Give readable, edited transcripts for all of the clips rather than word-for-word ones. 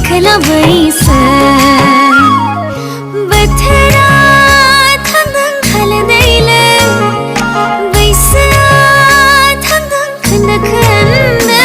सिखला बैसे बोथोरा थांदों खालदैले बैसोआ थांदों खोन्दो खोन्दो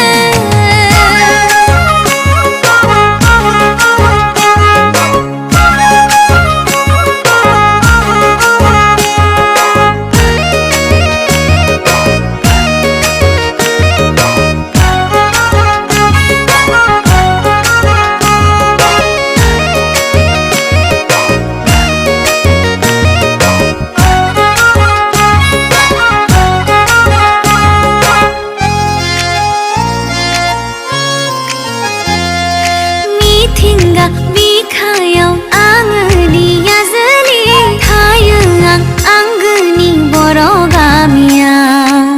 मिथिंगा बिखायाव आङो नियाजोलि थायो आं आंगोनि बर' गामियाव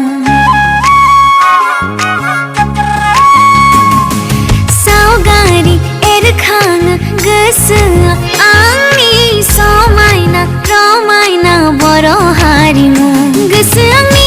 सावगारि एरखाङो गोसोआ आंनि समायना रमायना बर' हारिमु गोसो आंनि